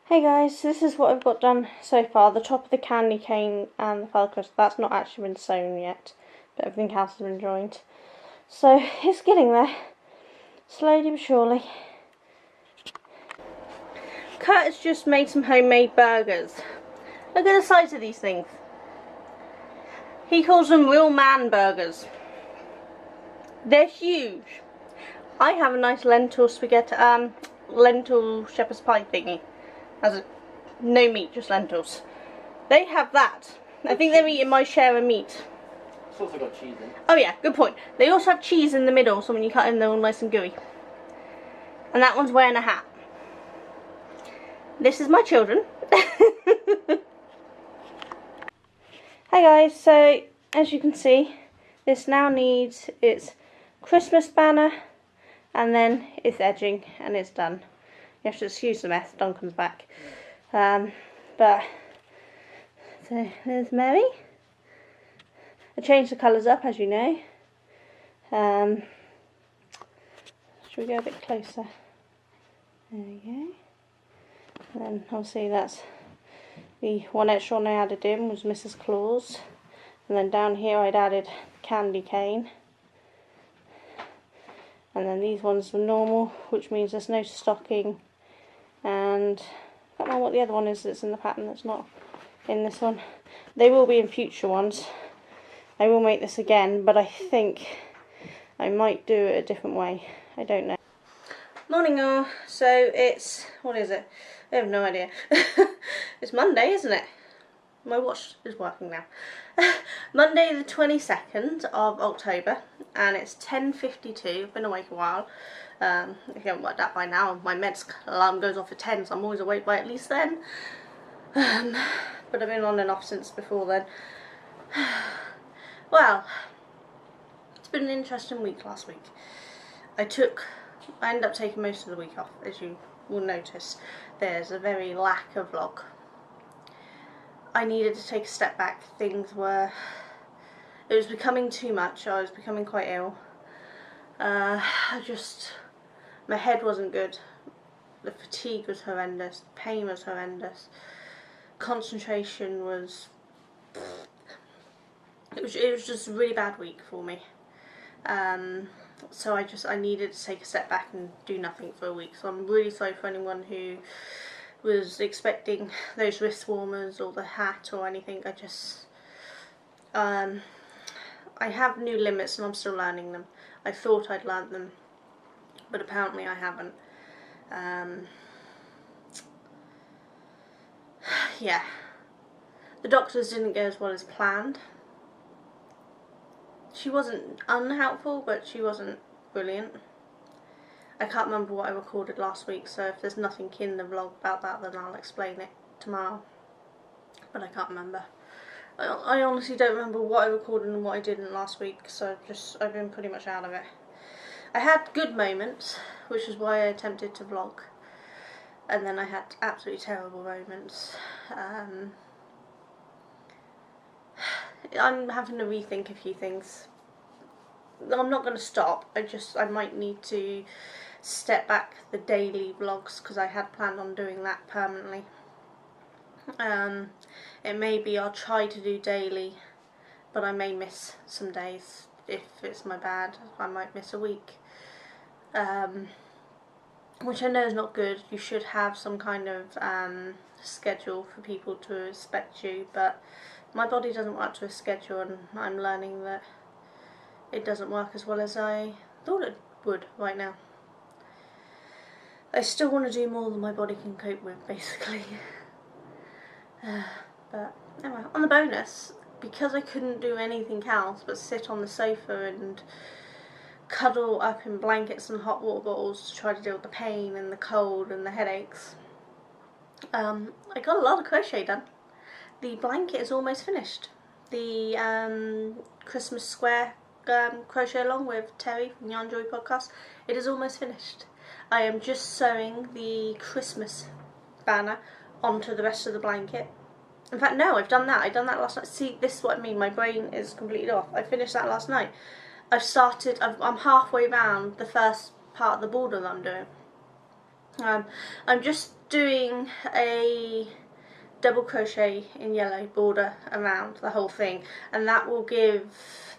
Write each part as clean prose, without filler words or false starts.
Hey guys, this is what I've got done so far. The top of the candy cane and the felt crystal, that's not actually been sewn yet, but everything else has been joined. So it's getting there, slowly but surely. Kurt has just made some homemade burgers. Look at the size of these things. He calls them real man burgers. They're huge. I have a nice lentil spaghetti, lentil shepherd's pie thingy. No meat, just lentils. They have that. I think they're eating my share of meat. It's also got cheese in. Oh yeah, good point. They also have cheese in the middle, so when you cut in, they're all nice and gooey. And that one's wearing a hat. This is my children. Hi guys, so as you can see, this now needs its Christmas banner and then its edging, and it's done. You have to excuse the mess, Duncan's back. But, so there's Mary. I changed the colours up, as you know. Should we go a bit closer? There we go. And then obviously that's the one extra one I added in was Mrs. Claus. And then down here I'd added candy cane. And then these ones were normal, which means there's no stocking. And I don't know what the other one is that's in the pattern that's not in this one. They will be in future ones. I will make this again, but I think I might do it a different way. I don't know. Morning all. So it's, what is it? I have no idea. It's Monday, isn't it? My watch is working now. Monday the 22nd of October, and it's 10:52. I've been awake a while. If you haven't worked out by now, my meds alarm goes off at 10, so I'm always awake by at least then. But I've been on and off since before then. Well, it's been an interesting week last week. I ended up taking most of the week off, as you will notice. There's a very lack of vlog. I needed to take a step back. It was becoming too much. I was becoming quite ill. My head wasn't good. The fatigue was horrendous. The pain was horrendous. Concentration was... It was just a really bad week for me. So I needed to take a step back and do nothing for a week. So I'm really sorry for anyone who was expecting those wrist warmers or the hat or anything. I have new limits and I'm still learning them. I thought I'd learnt them, but apparently I haven't. Yeah. The doctors didn't go as well as planned. She wasn't unhelpful, but she wasn't brilliant. I can't remember what I recorded last week, so if there's nothing in the vlog about that, then I'll explain it tomorrow. But I can't remember. I honestly don't remember what I recorded and what I didn't last week, so I've been pretty much out of it. I had good moments, which is why I attempted to vlog, and then I had absolutely terrible moments. I'm having to rethink a few things. I'm not going to stop. I might need to step back the daily vlogs, because I had planned on doing that permanently. It may be I'll try to do daily, but I may miss some days. If it's my bad, I might miss a week. Which I know is not good. You should have some kind of schedule for people to respect you, but my body doesn't work to a schedule, and I'm learning that it doesn't work as well as I thought it would right now. I still want to do more than my body can cope with, basically. But anyway, on the bonus, because I couldn't do anything else but sit on the sofa and cuddle up in blankets and hot water bottles to try to deal with the pain and the cold and the headaches, I got a lot of crochet done. The blanket is almost finished. The Christmas square crochet along with Terry from the Enjoy podcast, it is almost finished. I am just sewing the Christmas banner onto the rest of the blanket. In fact, no, I've done that. I've done that last night. See, this is what I mean. My brain is completely off. I finished that last night. I'm halfway around the first part of the border that I'm doing. I'm just doing a double crochet in yellow border around the whole thing, and that will give,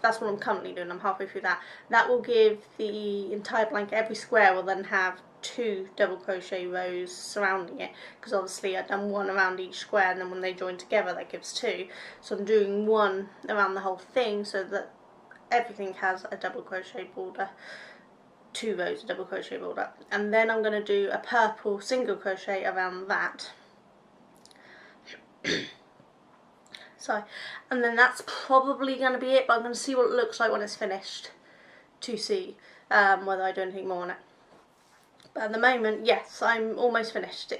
that's what I'm currently doing, I'm halfway through that. That will give the entire blanket, every square will then have 2 double crochet rows surrounding it, because obviously I've done 1 around each square, and then when they join together that gives 2. So I'm doing 1 around the whole thing so that everything has a double crochet border, 2 rows of double crochet border, and then I'm going to do a purple single crochet around that. So, and then that's probably going to be it, but I'm going to see what it looks like when it's finished to see whether I do anything more on it. But at the moment, yes, I'm almost finished.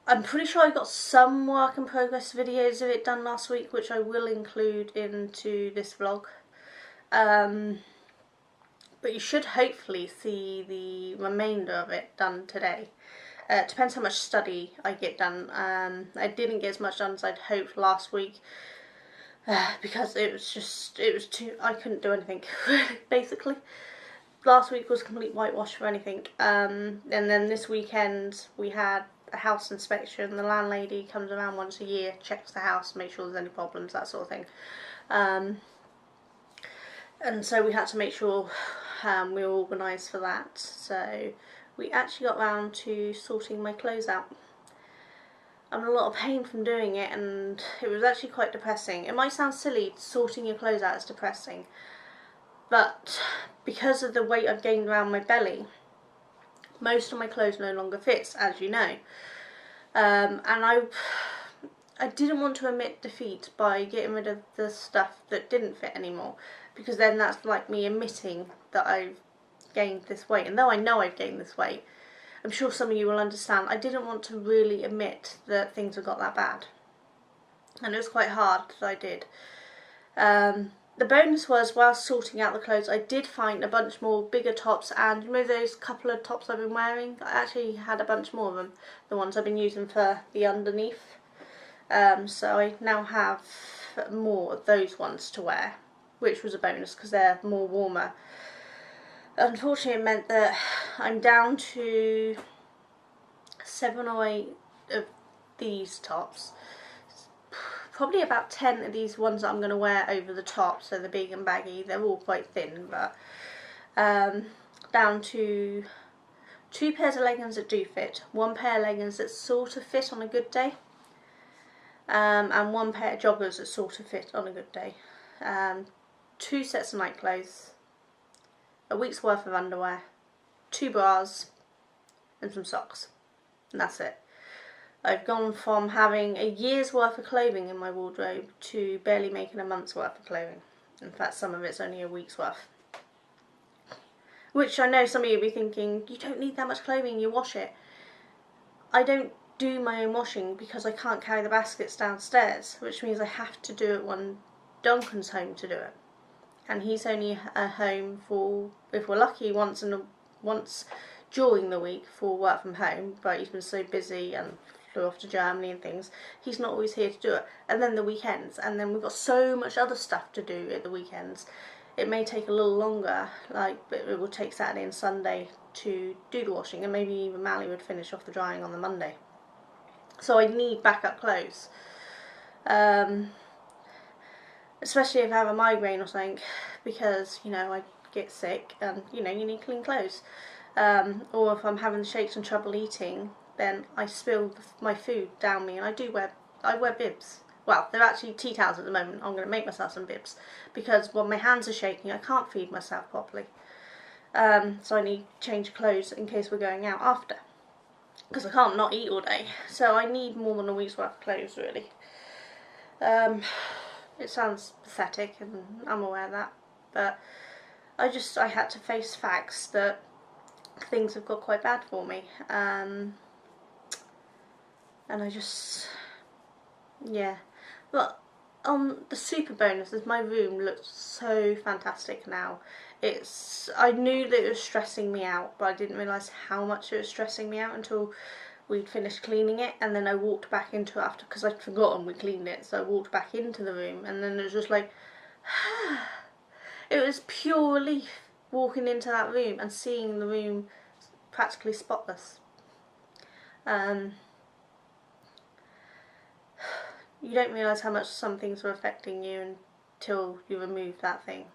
I'm pretty sure I got some work in progress videos of it done last week, which I will include into this vlog. But you should hopefully see the remainder of it done today. It depends how much study I get done. I didn't get as much done as I'd hoped last week because it was too, I couldn't do anything basically. Last week was complete whitewash for anything, and then this weekend we had a house inspection. The landlady comes around once a year, checks the house, makes sure there's any problems, that sort of thing. And so we had to make sure we were organised for that. So we actually got round to sorting my clothes out. I'm in a lot of pain from doing it, and it was actually quite depressing. It might sound silly, sorting your clothes out is depressing, but because of the weight I've gained around my belly, most of my clothes no longer fits, as you know. And I didn't want to admit defeat by getting rid of the stuff that didn't fit anymore, because then that's like me admitting that I've gained this weight. And though I know I've gained this weight, I'm sure some of you will understand, I didn't want to really admit that things had got that bad. And it was quite hard that I did. The bonus was, while sorting out the clothes, I did find a bunch more bigger tops, and you know those couple of tops I've been wearing? I actually had a bunch more of them, the ones I've been using for the underneath. So I now have more of those ones to wear, which was a bonus because they're more warmer. Unfortunately, it meant that I'm down to 7 or 8 of these tops. Probably about 10 of these ones that I'm going to wear over the top, so the big and baggy. They're all quite thin, but down to 2 pairs of leggings that do fit, 1 pair of leggings that sort of fit on a good day, and 1 pair of joggers that sort of fit on a good day, 2 sets of night clothes, a week's worth of underwear, 2 bras, and some socks, and that's it. I've gone from having a year's worth of clothing in my wardrobe to barely making a month's worth of clothing. In fact, some of it's only a week's worth. Which I know some of you will be thinking, you don't need that much clothing, you wash it. I don't do my own washing because I can't carry the baskets downstairs, which means I have to do it when Duncan's home to do it. And he's only home for, if we're lucky, once during the week for work from home, but he's been so busy and flew off to Germany and things, he's not always here to do it. And then the weekends, and then we've got so much other stuff to do at the weekends, it may take a little longer, like it will take Saturday and Sunday to do the washing, and maybe even Mally would finish off the drying on the Monday. So I need backup clothes, especially if I have a migraine or something, because, you know, I get sick and, you know, you need clean clothes. Or if I'm having shakes and trouble eating, then I spill my food down me, and I wear bibs. Well, they're actually tea towels at the moment. I'm going to make myself some bibs, because when my hands are shaking I can't feed myself properly. So I need to change clothes in case we're going out after, because I can't not eat all day. So I need more than a week's worth of clothes, really. It sounds pathetic, and I'm aware of that, but I had to face facts that things have got quite bad for me, and I just, yeah. But the super bonus is my room looks so fantastic now. I knew that it was stressing me out, but I didn't realise how much it was stressing me out until we'd finished cleaning it, and then I walked back into it after, because I'd forgotten we cleaned it, so I walked back into the room, and then it was just like, it was pure relief walking into that room and seeing the room practically spotless. You don't realise how much some things were affecting you until you remove that thing,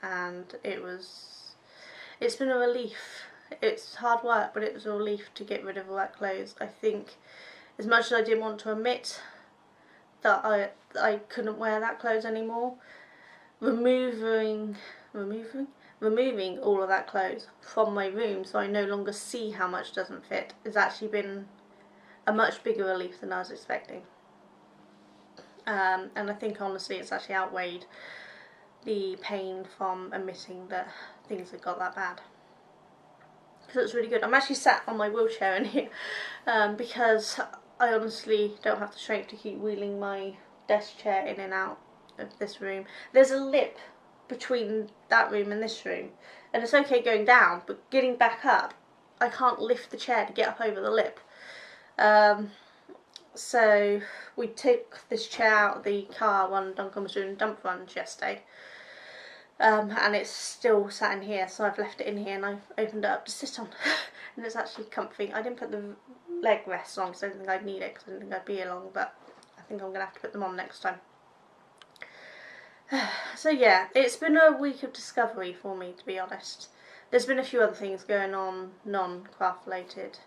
and it's been a relief. It's hard work, but it was a relief to get rid of all that clothes. I think, as much as I didn't want to admit that I couldn't wear that clothes anymore, removing all of that clothes from my room so I no longer see how much doesn't fit has actually been a much bigger relief than I was expecting. And I think honestly it's actually outweighed the pain from admitting that things had got that bad. So it's really good. I'm actually sat on my wheelchair in here because I honestly don't have the strength to keep wheeling my desk chair in and out of this room. There's a lip between that room and this room, and it's okay going down, but getting back up, I can't lift the chair to get up over the lip. So we took this chair out of the car when Duncan was doing dump runs yesterday, and it's still sat in here, so I've left it in here and I've opened it up to sit on and it's actually comfy. I didn't put the leg rests on because I didn't think I'd need it, because I didn't think I'd be here long, but I think I'm going to have to put them on next time. So yeah, it's been a week of discovery for me, to be honest. There's been a few other things going on, non-craft related,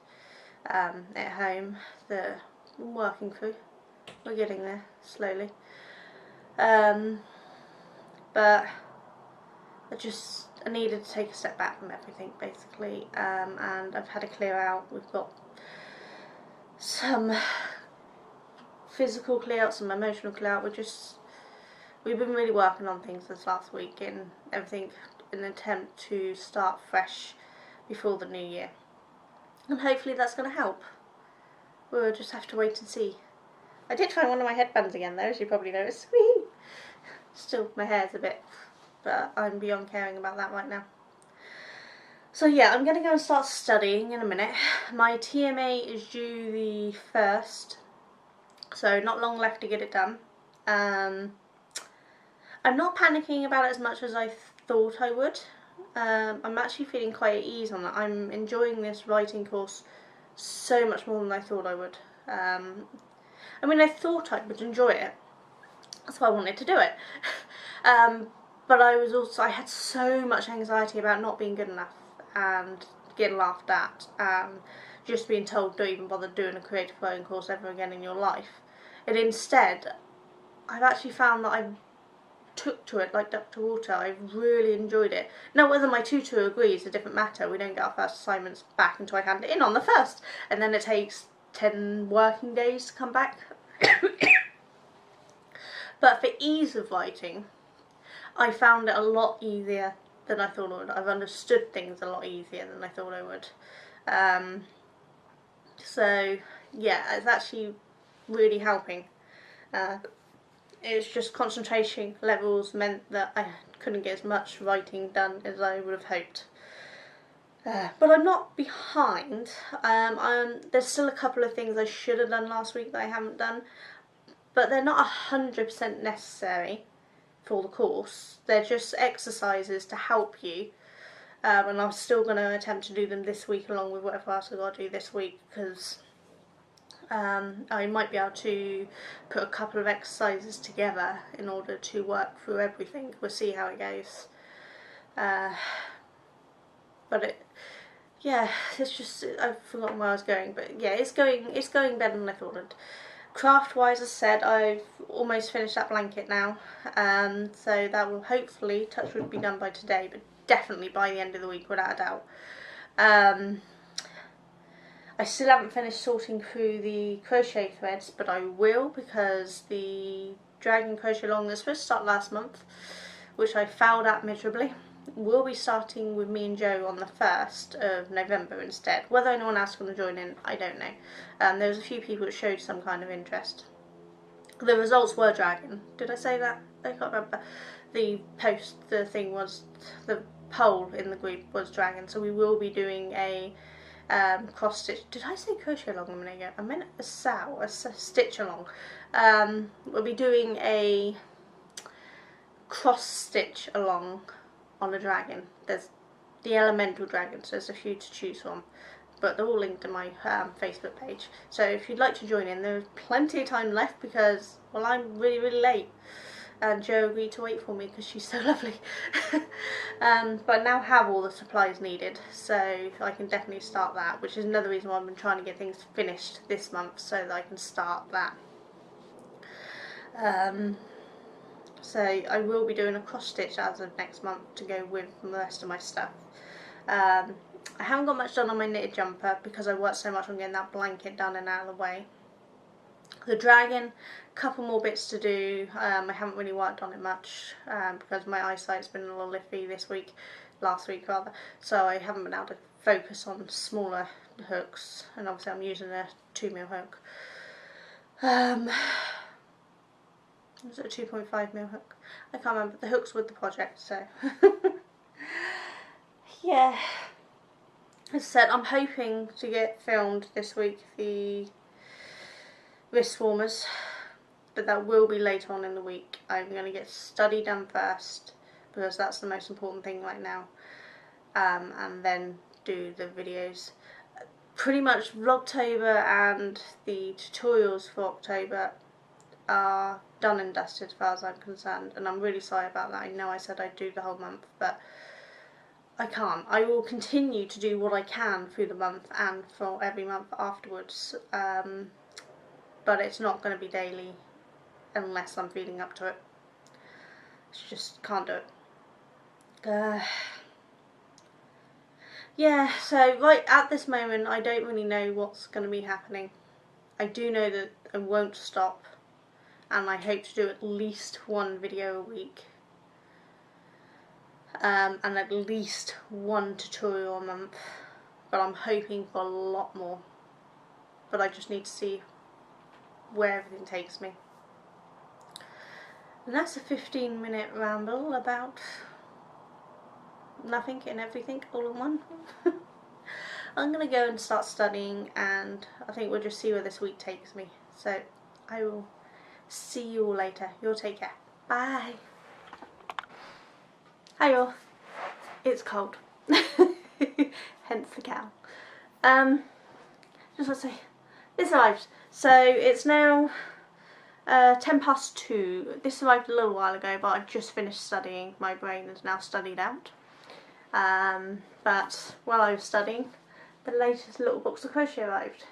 at home that I'm working through. We're getting there, slowly. But I needed to take a step back from everything, basically, and I've had to clear out. We've got some physical clear out, some emotional clear out. We've been really working on things this last week and everything in an attempt to start fresh before the new year. And hopefully that's going to help. We'll just have to wait and see. I did try one of my headbands again though, as you probably noticed. Still, my hair's a bit, but I'm beyond caring about that right now. So yeah, I'm going to go and start studying in a minute. My TMA is due the 1st, so not long left to get it done. I'm not panicking about it as much as I thought I would. I'm actually feeling quite at ease on that. I'm enjoying this writing course so much more than I thought I would. I mean, I thought I would enjoy it. That's why I wanted to do it. But I had so much anxiety about not being good enough and getting laughed at and just being told don't even bother doing a creative writing course ever again in your life. And instead, I've actually found that I took to it like duck to water. I really enjoyed it. Now, whether my tutor agrees is a different matter. We don't get our first assignments back until I hand it in on the 1st, and then it takes 10 working days to come back. But for ease of writing, I found it a lot easier than I thought I would. I've understood things a lot easier than I thought I would. So yeah, it's actually really helping. It's just concentration levels meant that I couldn't get as much writing done as I would have hoped. But I'm not behind. There's still a couple of things I should have done last week that I haven't done, but they're not 100% necessary for the course. They're just exercises to help you, and I'm still going to attempt to do them this week along with whatever else I've got to do this week, because I might be able to put a couple of exercises together in order to work through everything. We'll see how it goes. But it's just, I've forgotten where I was going, but yeah, it's going better than I thought it. Craft wise, as I said, I've almost finished that blanket now, so that will hopefully, touch wood, be done by today, but definitely by the end of the week without a doubt. I still haven't finished sorting through the crochet threads, but I will, because the Dragon Crochet Along that's supposed to start last month, which I failed at miserably, will be starting with me and Joe on the 1st of November instead. Whether anyone else is going to join in, I don't know. There was a few people that showed some kind of interest. The results were Dragon. Did I say that? I can't remember. The poll in the group was Dragon, so we will be doing a cross stitch. Did I say crochet along a minute ago? I meant a stitch along. We'll be doing a cross stitch along on a dragon. There's the elemental dragon, so there's a few to choose from, but they're all linked in my Facebook page. So if you'd like to join in, there's plenty of time left because, well, I'm really late. And Jo agreed to wait for me because she's so lovely. But I now have all the supplies needed, so I can definitely start that, which is another reason why I've been trying to get things finished this month so that I can start that. So I will be doing a cross stitch as of next month to go with the rest of my stuff. I haven't got much done on my knitted jumper because I worked so much on getting that blanket done and out of the way. The dragon, couple more bits to do. I haven't really worked on it much because my eyesight's been a little iffy last week rather, so I haven't been able to focus on smaller hooks, and obviously I'm using a 2mm hook. Was it a 2.5mm hook? I can't remember. The hook's with the project, so yeah. As I said, I'm hoping to get filmed this week the wrist warmers, but that will be later on in the week. I'm going to get study done first because that's the most important thing right now, and then do the videos. Pretty much Vlogtober and the tutorials for October are done and dusted as far as I'm concerned, and I'm really sorry about that. I know I said I'd do the whole month, but I can't. I will continue to do what I can through the month and for every month afterwards, but it's not going to be daily unless I'm feeling up to it. Just can't do it. Yeah, so right at this moment I don't really know what's going to be happening. I do know that I won't stop, and I hope to do at least one video a week, and at least one tutorial a month, but I'm hoping for a lot more, but I just need to see where everything takes me. And that's a 15-minute ramble about nothing and everything all in one. I'm going to go and start studying, and I think we'll just see where this week takes me. So I will see you all later. You'll take care. Bye. Hi y'all. It's cold. Hence the cow. Just want to say, this arrived. So it's now 2:10. This arrived a little while ago, but I've just finished studying. My brain is now studied out. But while I was studying, the latest little box of crochet arrived.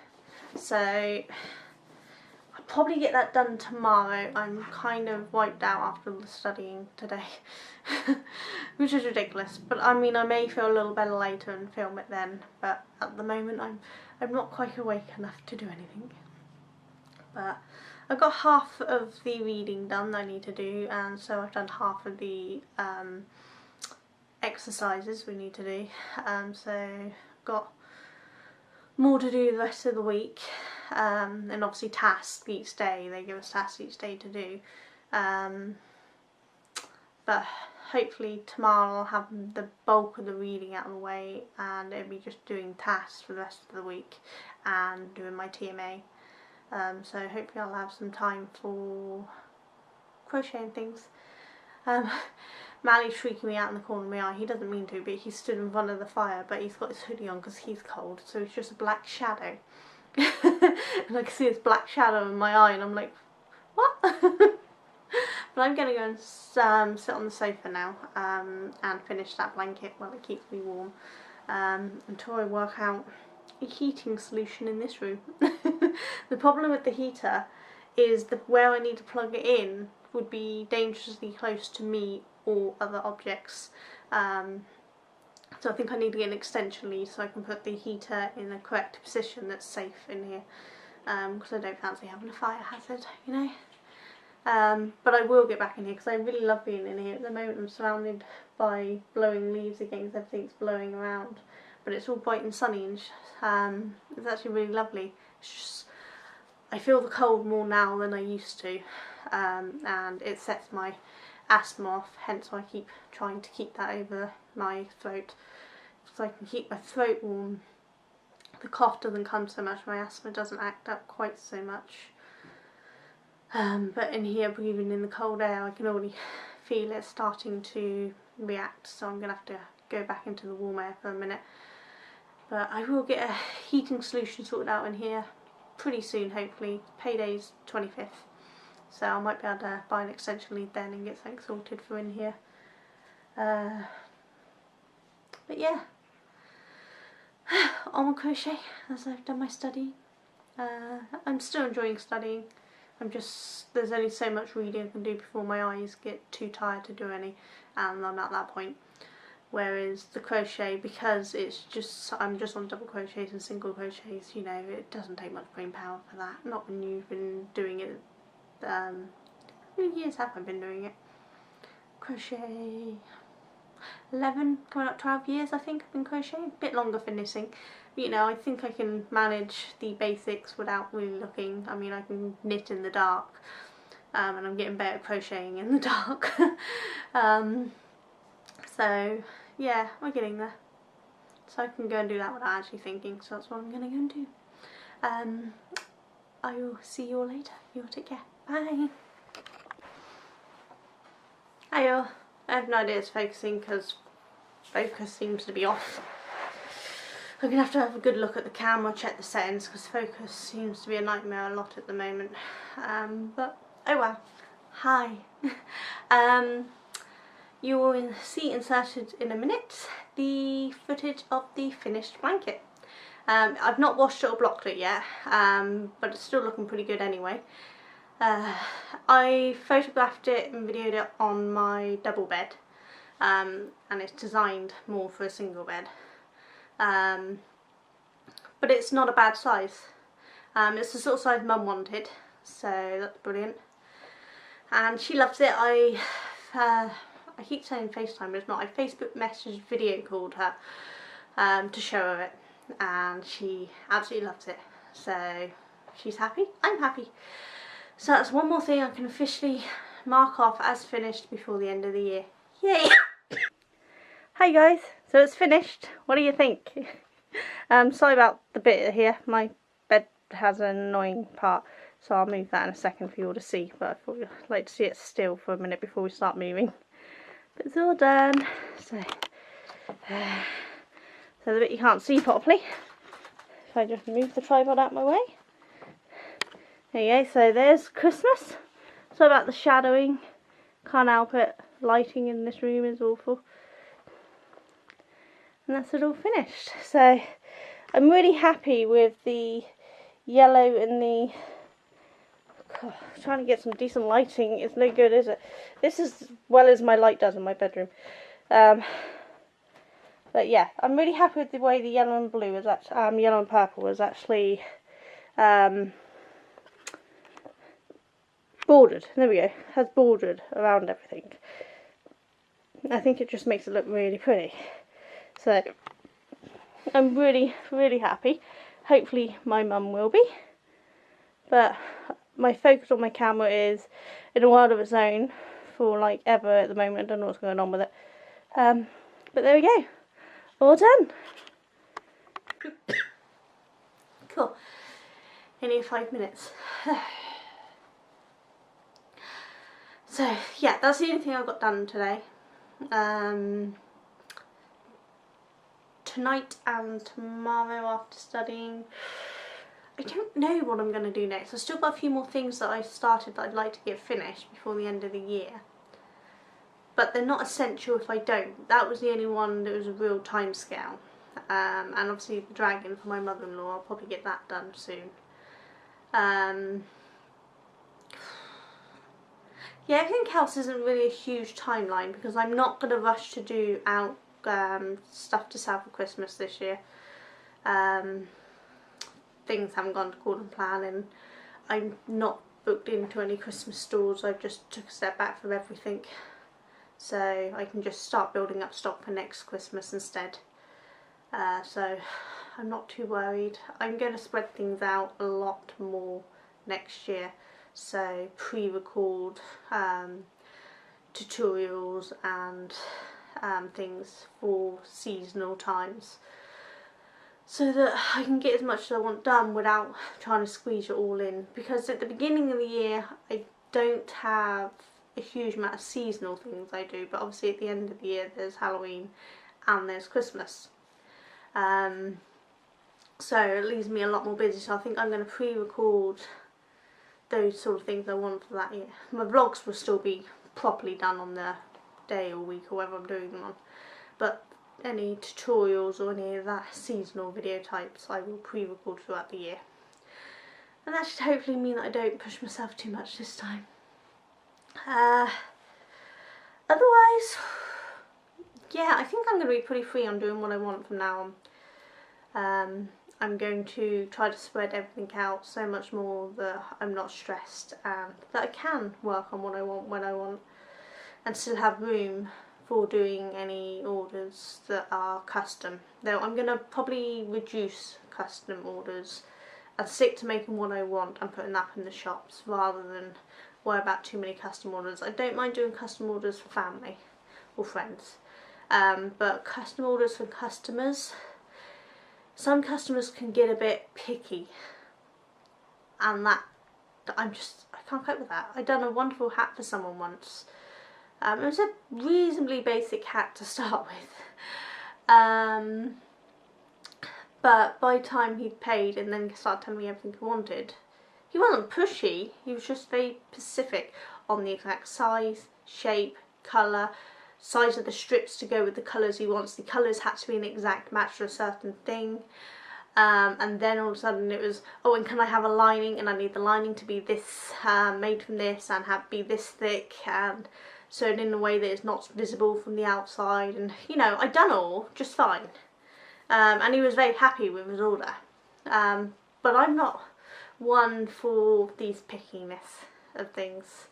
So I'll probably get that done tomorrow. I'm kind of wiped out after the studying today, which is ridiculous. But I mean, I may feel a little better later and film it then. But at the moment, I'm not quite awake enough to do anything. But I've got half of the reading done that I need to do, and so I've done half of the exercises we need to do. So got more to do the rest of the week, and obviously tasks each day. They give us tasks each day to do, but hopefully tomorrow I'll have the bulk of the reading out of the way, and it'll be just doing tasks for the rest of the week and doing my TMA. So hopefully I'll have some time for crocheting things. Mally's freaking me out in the corner of my eye. He doesn't mean to, but he stood in front of the fire, but he's got his hoodie on because he's cold, so it's just a black shadow. And I can see this black shadow in my eye, and I'm like, what? But I'm going to go and sit on the sofa now and finish that blanket while it keeps me warm until I work out a heating solution in this room. The problem with the heater is where I need to plug it in would be dangerously close to me or other objects, so I think I need to get an extension lead so I can put the heater in a correct position that's safe in here, because I don't fancy having a fire hazard, you know. But I will get back in here because I really love being in here. At the moment I'm surrounded by blowing leaves again, everything's blowing around, but it's all bright and sunny, and it's actually really lovely. It's just, I feel the cold more now than I used to, and it sets my asthma off, hence why I keep trying to keep that over my throat, so I can keep my throat warm. The cough doesn't come so much, my asthma doesn't act up quite so much. But in here, breathing in the cold air, I can already feel it starting to react, so I'm going to have to go back into the warm air for a minute. But I will get a heating solution sorted out in here pretty soon, hopefully. Payday's 25th, so I might be able to buy an extension lead then and get something sorted for in here. But yeah, on with crochet as I've done my studying. I'm still enjoying studying. There's only so much reading I can do before my eyes get too tired to do any, and I'm at that point. Whereas the crochet, because I'm just on double crochets and single crochets, you know, it doesn't take much brain power for that. Not when you've been doing it, how many years have I been doing it? Crochet, 11, coming up 12 years I think I've been crocheting. A bit longer for knitting. But, you know, I think I can manage the basics without really looking. I mean, I can knit in the dark, and I'm getting better at crocheting in the dark. So yeah, we're getting there. So I can go and do that without actually thinking, so that's what I'm going to go and do. I will see you all later. You all take care. Bye. Hi all. I have no idea it's focusing because focus seems to be off. I'm going to have a good look at the camera, check the settings, because focus seems to be a nightmare a lot at the moment. But oh well. Hi. You will see inserted in a minute the footage of the finished blanket. I've not washed it or blocked it yet, but it's still looking pretty good anyway. I photographed it and videoed it on my double bed, and it's designed more for a single bed. But it's not a bad size. It's the sort of size Mum wanted, so that's brilliant. And she loves it. I keep saying FaceTime, but it's not. I Facebook messaged, video called her to show her it, and she absolutely loves it. So she's happy, I'm happy. So that's one more thing I can officially mark off as finished before the end of the year. Yay! Hi guys, so it's finished. What do you think? Sorry about the bit here. My bed has an annoying part, so I'll move that in a second for you all to see. But I thought you'd like to see it still for a minute before we start moving. But it's all done. So the bit you can't see properly, if I just move the tripod out of my way. There you go, so there's Christmas. So about the shadowing, can't help it, lighting in this room is awful. And that's it all finished. So I'm really happy with the yellow and the... God, trying to get some decent lighting is no good, is it? This is as well as my light does in my bedroom. But yeah, I'm really happy with the way the yellow and blue is actually, yellow and purple is actually bordered. There we go. Has bordered around everything. I think it just makes it look really pretty. So I'm really, really happy. Hopefully my mum will be. But my focus on my camera is in a world of its own for like ever at the moment. I don't know what's going on with it. But there we go. All done. Cool. Only 5 minutes. So yeah, that's the only thing I got done today. Tonight and tomorrow after studying, I don't know what I'm going to do next. I've still got a few more things that I've started that I'd like to get finished before the end of the year. But they're not essential if I don't. That was the only one that was a real time scale. And obviously the dragon for my mother-in-law, I'll probably get that done soon. Yeah, everything else isn't really a huge timeline because I'm not going to rush to do out stuff to sell for Christmas this year. Things haven't gone according to plan, and I'm not booked into any Christmas stores. I've just took a step back from everything, so I can just start building up stock for next Christmas instead. So I'm not too worried. I'm going to spread things out a lot more next year, so pre-record tutorials and things for seasonal times, so that I can get as much as I want done without trying to squeeze it all in. Because at the beginning of the year I don't have a huge amount of seasonal things I do, but obviously at the end of the year there's Halloween and there's Christmas. so it leaves me a lot more busy. So I think I'm going to pre-record those sort of things I want for that year. My vlogs will still be properly done on the day or week or whatever I'm doing them on, but any tutorials or any of that seasonal video types I will pre-record throughout the year. And that should hopefully mean that I don't push myself too much this time. Otherwise, yeah, I think I'm going to be pretty free on doing what I want from now on. I'm going to try to spread everything out so much more that I'm not stressed and that I can work on what I want when I want and still have room for doing any orders that are custom. Though I'm going to probably reduce custom orders and stick to making what I want and putting that in the shops rather than worry about too many custom orders. I don't mind doing custom orders for family or friends, but custom orders for customers, some customers can get a bit picky, and I can't cope with that. I done a wonderful hat for someone once. It was a reasonably basic hat to start with, but by the time he'd paid and then started telling me everything he wanted, he wasn't pushy, he was just very specific on the exact size, shape, colour, size of the strips to go with the colours he wants. The colours had to be an exact match to a certain thing. And then all of a sudden it was, oh, and can I have a lining, and I need the lining to be this, made from this, and be this thick, and sewn in a way that it's not visible from the outside, and you know, I'd done all just fine. And he was very happy with his order. But I'm not one for these pickiness of things.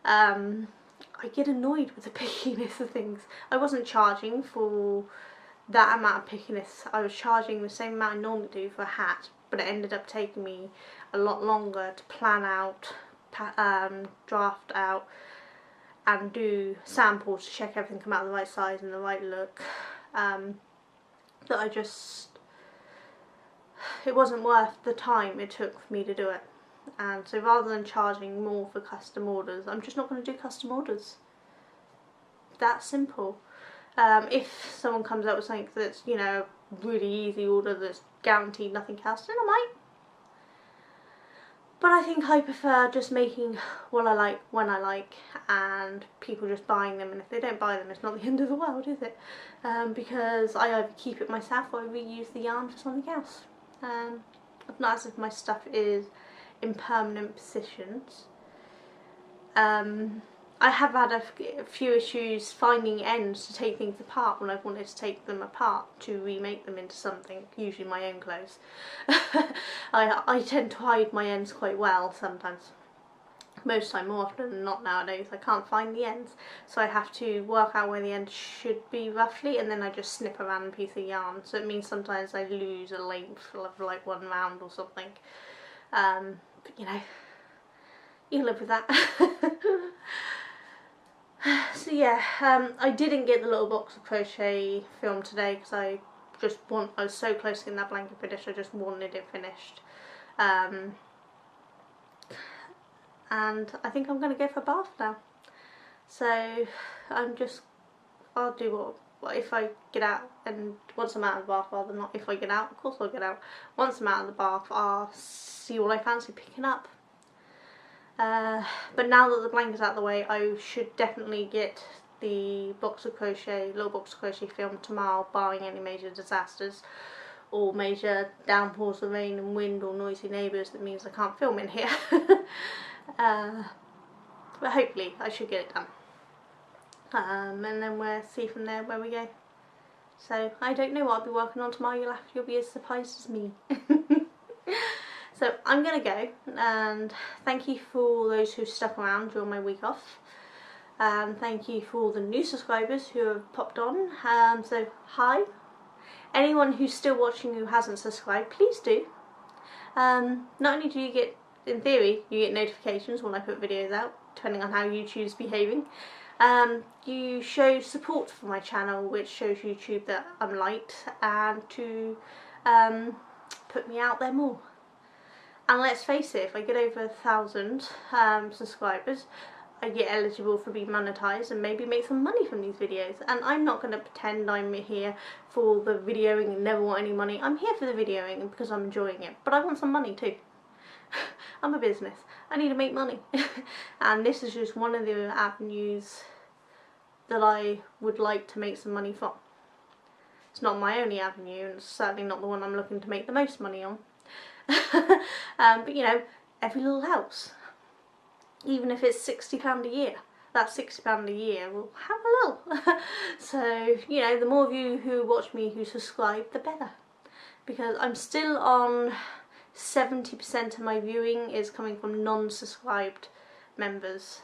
I get annoyed with the pickiness of things. I wasn't charging for that amount of pickiness. I was charging the same amount I normally do for a hat, but it ended up taking me a lot longer to plan out, draft out, and do samples to check everything come out the right size and the right look. That it wasn't worth the time it took for me to do it. And so rather than charging more for custom orders, I'm just not going to do custom orders. That simple. If someone comes up with something that's, you know, really easy order that's guaranteed nothing else, then I might. But I think I prefer just making what I like when I like, and people just buying them, and if they don't buy them, it's not the end of the world, is it? Because I either keep it myself or I reuse the yarn for something else. It's not as if my stuff is in permanent positions. I have had a few issues finding ends to take things apart when I've wanted to take them apart to remake them into something, usually my own clothes. I tend to hide my ends quite well sometimes. Most time, more often than not nowadays, I can't find the ends, so I have to work out where the end should be roughly, and then I just snip a random piece of yarn. So it means sometimes I lose a length of like one round or something. But you know, you live with that. So yeah, I didn't get the little box of crochet film today because I was so close to getting that blanket finished, I just wanted it finished. And I think I'm going to go for a bath now. So I'll do what if I get out, and once I'm out of the bath, rather than not if I get out, of course I'll get out. Once I'm out of the bath, I'll see what I fancy picking up. But now that the blanket's out of the way, I should definitely get the little box of crochet film tomorrow, barring any major disasters or major downpours of rain and wind or noisy neighbours that means I can't film in here. But hopefully I should get it done. And then we'll see from there where we go. So I don't know what I'll be working on tomorrow, you'll be as surprised as me. So I'm going to go, and thank you for all those who stuck around during my week off. Thank you for all the new subscribers who have popped on. So hi. Anyone who's still watching who hasn't subscribed, please do. Not only do you get, in theory, you get notifications when I put videos out, depending on how YouTube's behaving. You show support for my channel, which shows YouTube that I'm liked, and to put me out there more. And let's face it, if I get over 1,000 subscribers, I get eligible for being monetized and maybe make some money from these videos. And I'm not going to pretend I'm here for the videoing and never want any money. I'm here for the videoing because I'm enjoying it, but I want some money too. I'm a business. I need to make money. And this is just one of the avenues that I would like to make some money from. It's not my only avenue, and it's certainly not the one I'm looking to make the most money on. But you know, every little helps. Even if it's £60 a year, that £60 a year will help a little. So, you know, the more of you who watch me who subscribe, the better. Because I'm still on 70% of my viewing is coming from non-subscribed members.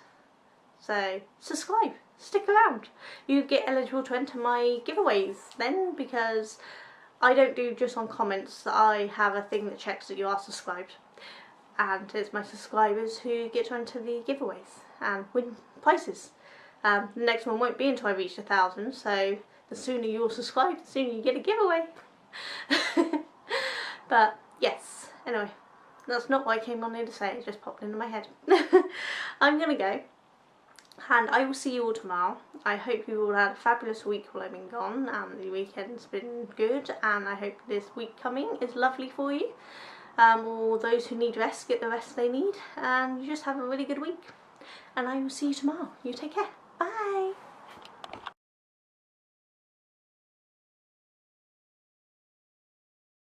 So, subscribe, stick around. You get eligible to enter my giveaways then, because I don't do just on comments. I have a thing that checks that you are subscribed. And it's my subscribers who get to enter the giveaways and win prizes. The next one won't be until I reach 1,000, so the sooner you're subscribed, the sooner you get a giveaway. But yes, anyway, that's not what I came on here to say, it just popped into my head. I'm gonna go, and I will see you all tomorrow. I hope you all had a fabulous week while I've been gone, and the weekend's been good, and I hope this week coming is lovely for you. Or those who need rest get the rest they need, and you just have a really good week. And I will see you tomorrow. You take care.